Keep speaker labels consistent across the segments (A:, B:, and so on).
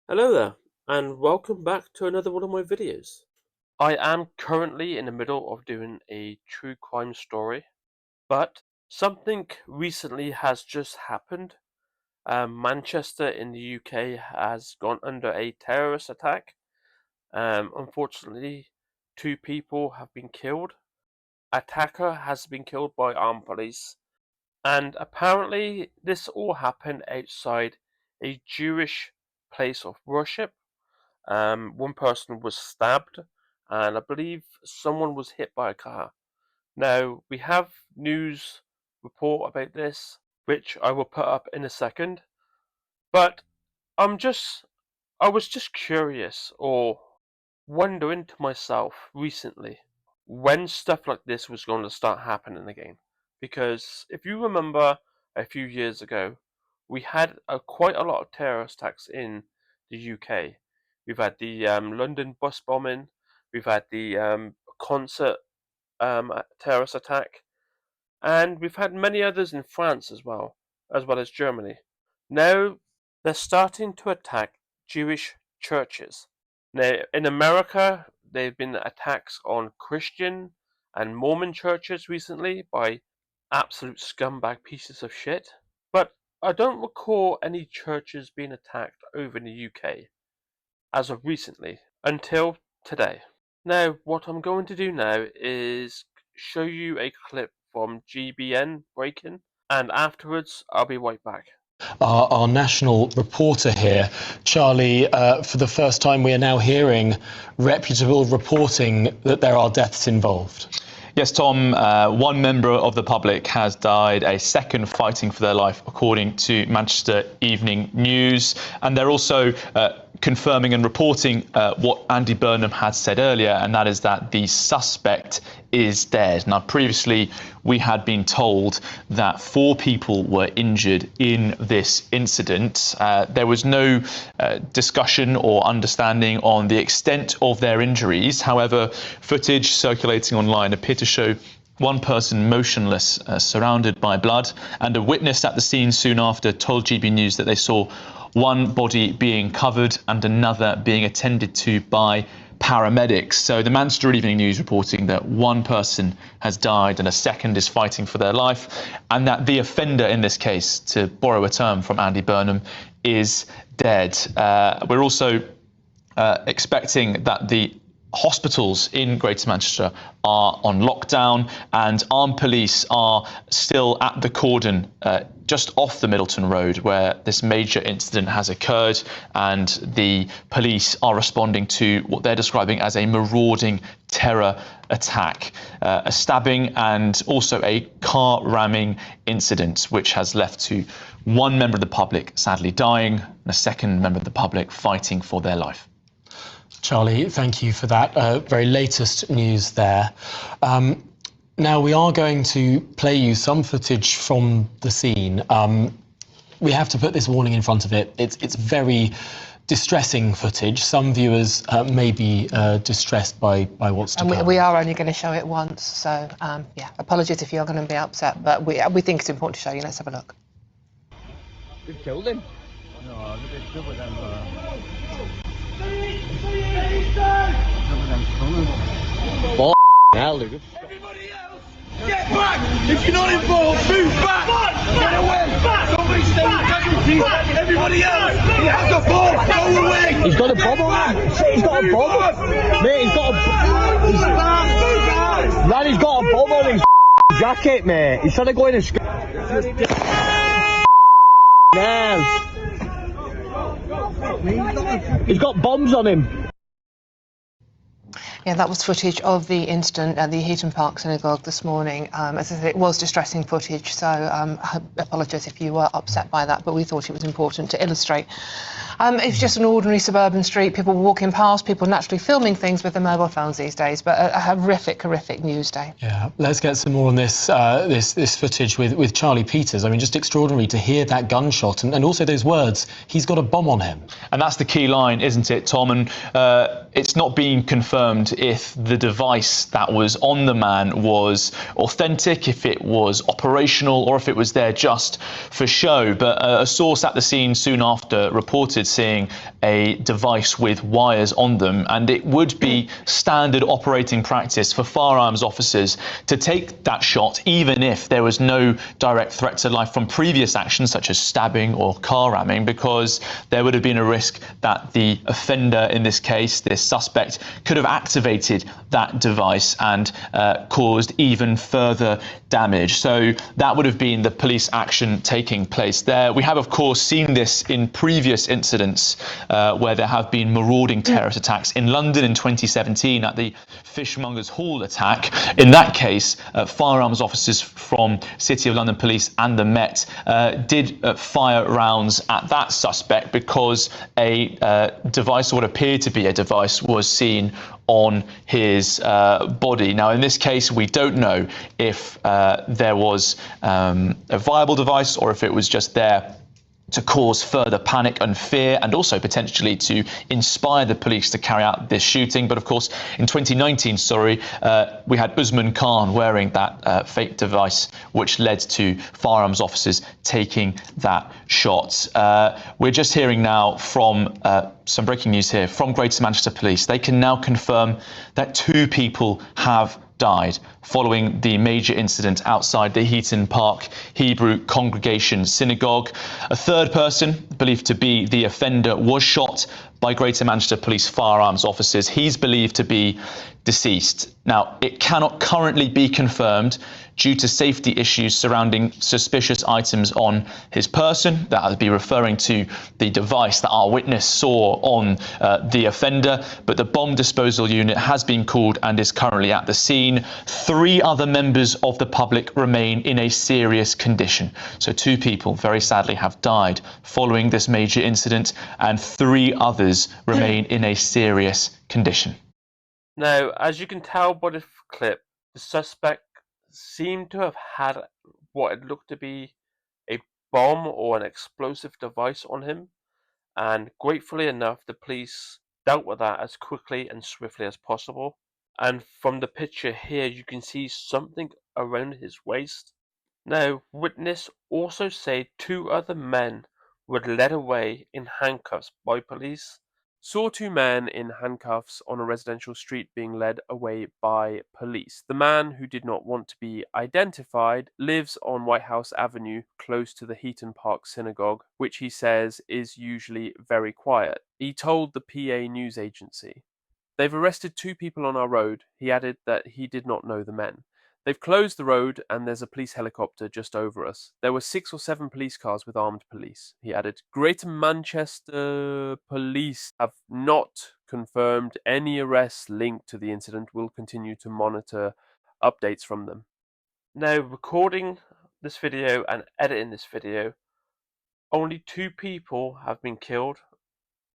A: Hello there, and welcome back to another one of my videos. I am currently in the middle of doing a true crime story, but something recently has just happened. Manchester in the UK has gone under a terrorist attack. Unfortunately, two people have been killed. Attacker has been killed by armed police, and apparently this all happened outside a Jewish place of worship. One person was stabbed, and I believe someone was hit by a car. Now, we have news report about this, which I will put up in a second, but I'm just, I was just curious or wondering to myself recently when stuff like this was going to start happening again. Because if you remember a few years ago, we had quite a lot of terrorist attacks in the UK. We've had the London bus bombing, we've had the concert terrorist attack, and we've had many others in France as well as Germany. Now they're starting to attack Jewish churches. Now, in America, there have been attacks on Christian and Mormon churches recently by absolute scumbag pieces of shit. But I don't recall any churches being attacked over in the UK as of recently until today. Now, what I'm going to do now is show you a clip from GBN Breaking, and afterwards I'll be right back.
B: Our national reporter here, Charlie, for the first time we are now hearing reputable reporting that there are deaths involved.
C: Yes, Tom, one member of the public has died, a second fighting for their life, according to Manchester Evening News. And they're also confirming and reporting what Andy Burnham had said earlier, and that is that the suspect is dead. Now, previously, we had been told that 4 people were injured in this incident. There was no discussion or understanding on the extent of their injuries. However, footage circulating online appeared to show one person motionless, surrounded by blood, and a witness at the scene soon after told GB News that they saw one body being covered and another being attended to by paramedics. So the Manchester Evening News reporting that one person has died and a second is fighting for their life, and that the offender in this case, to borrow a term from Andy Burnham, is dead. We're also expecting that the hospitals in Greater Manchester are on lockdown, and armed police are still at the cordon just off the Middleton Road where this major incident has occurred, and the police are responding to what they're describing as a marauding terror attack, a stabbing and also a car ramming incident which has left to one member of the public sadly dying and a second member of the public fighting for their life.
B: Charlie, thank you for that very latest news there. Now, we are going to play you some footage from the scene. We have to put this warning in front of it. It's very distressing footage. Some viewers may be distressed by what's to come.
D: And we are only going to show it once, so yeah, apologies if you're going to be upset, but we think it's important to show you. Let's have a look.
E: They've killed him. No, they've killed him. Now, Lucas.
F: Everybody else, get back! If you're not involved, move back! Get away! Somebody stay with casualties! Everybody else, he has a bomb! Go away!
E: He's got a bomb on him! He's got a bomb! Mate, he's got a... Man, he's got a bomb on his jacket, mate! He's trying to go in and... Now! He's got bombs on him!
D: Yeah, that was footage of the incident at the Heaton Park Synagogue this morning. As I said, it was distressing footage, so I apologise if you were upset by that, but we thought it was important to illustrate. It's just an ordinary suburban street, people walking past, people naturally filming things with their mobile phones these days, but a horrific news day.
B: Yeah, let's get some more on this this footage with Charlie Peters. I mean, just extraordinary to hear that gunshot and also those words, he's got a bomb on him.
C: And that's the key line, isn't it, Tom? And it's not being confirmed if the device that was on the man was authentic, if it was operational, or if it was there just for show. But a source at the scene soon after reported seeing a device with wires on them, and it would be standard operating practice for firearms officers to take that shot even if there was no direct threat to life from previous actions such as stabbing or car ramming, because there would have been a risk that the offender, in this case this suspect, could have activated that device and caused even further damage. So that would have been the police action taking place there. We have of course seen this in previous incidents where there have been marauding terrorist attacks in London in 2017 at the Fishmongers Hall attack. In that case, firearms officers from City of London Police and the Met did fire rounds at that suspect because a device, or what appeared to be a device, was seen on his body. Now, in this case, we don't know if there was a viable device or if it was just there to cause further panic and fear, and also potentially to inspire the police to carry out this shooting. But of course, in 2019, we had Usman Khan wearing that fake device, which led to firearms officers taking that shot. We're just hearing now from some breaking news here from Greater Manchester Police. They can now confirm that 2 people have died following the major incident outside the Heaton Park Hebrew Congregation Synagogue. A third person, believed to be the offender, was shot by Greater Manchester Police firearms officers. He's believed to be deceased. Now, it cannot currently be confirmed due to safety issues surrounding suspicious items on his person. That would be referring to the device that our witness saw on the offender. But the bomb disposal unit has been called and is currently at the scene. 3 other members of the public remain in a serious condition. So 2 people, very sadly, have died following this major incident, and 3 others remain in a serious condition.
A: Now, as you can tell by the clip, the suspect seemed to have had what it looked to be a bomb or an explosive device on him, and gratefully enough, the police dealt with that as quickly and swiftly as possible. And from the picture here, you can see something around his waist. Now, witness also said 2 other men were led away in handcuffs by police. Saw 2 men in handcuffs on a residential street being led away by police. The man, who did not want to be identified, lives on White House Avenue close to the Heaton Park Synagogue, which he says is usually very quiet. He told the PA news agency, "They've arrested 2 people on our road." He added that he did not know the men. "They've closed the road and there's a police helicopter just over us. There were 6 or 7 police cars with armed police," he added. Greater Manchester Police have not confirmed any arrests linked to the incident. We'll continue to monitor updates from them. Now, recording this video and editing this video, only 2 people have been killed.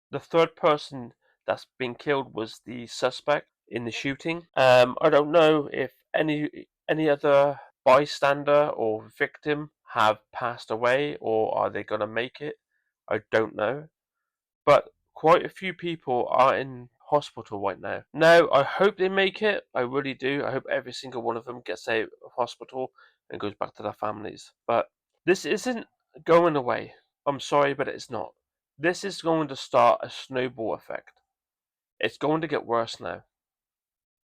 A: The third person that's been killed was the suspect in the shooting. I don't know if any other bystander or victim have passed away, or are they going to make it? I don't know. But quite a few people are in hospital right now. Now, I hope they make it. I really do. I hope every single one of them gets out of hospital and goes back to their families. But this isn't going away. I'm sorry, but it's not. This is going to start a snowball effect. It's going to get worse now.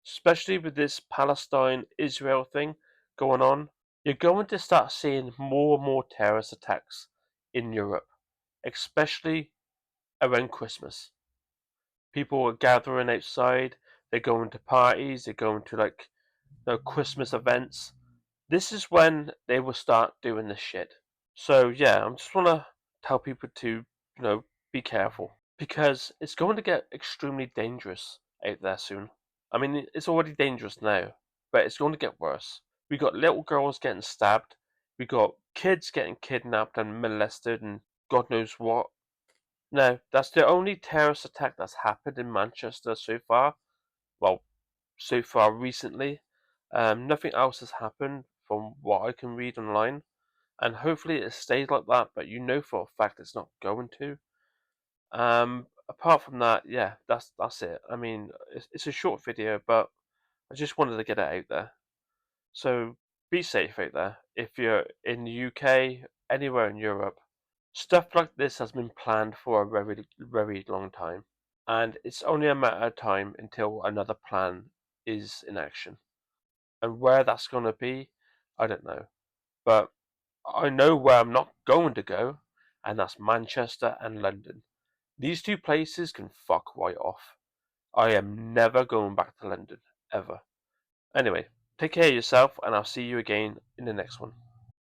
A: Especially with this Palestine-Israel thing going on, you're going to start seeing more and more terrorist attacks in Europe, especially around Christmas. People are gathering outside, they're going to parties, they're going to Christmas events. This is when they will start doing this shit. So yeah, I just want to tell people to, be careful, because it's going to get extremely dangerous out there soon. I mean, it's already dangerous now, but it's going to get worse. We got little girls getting stabbed. We got kids getting kidnapped and molested and God knows what. Now, that's the only terrorist attack that's happened in Manchester so far. Well, so far recently. Nothing else has happened from what I can read online. And hopefully it stays like that, but you know for a fact it's not going to. Apart from that, yeah, that's it. I mean, it's a short video, but I just wanted to get it out there. So be safe out there. If you're in the UK, anywhere in Europe, Stuff like this has been planned for a very, very long time, and it's only a matter of time until another plan is in action. And where that's going to be, I don't know. But I know where I'm not going to go, and that's Manchester and London. These two places can fuck right off. I am never going back to London, ever. Anyway, take care of yourself, and I'll see you again in the next one.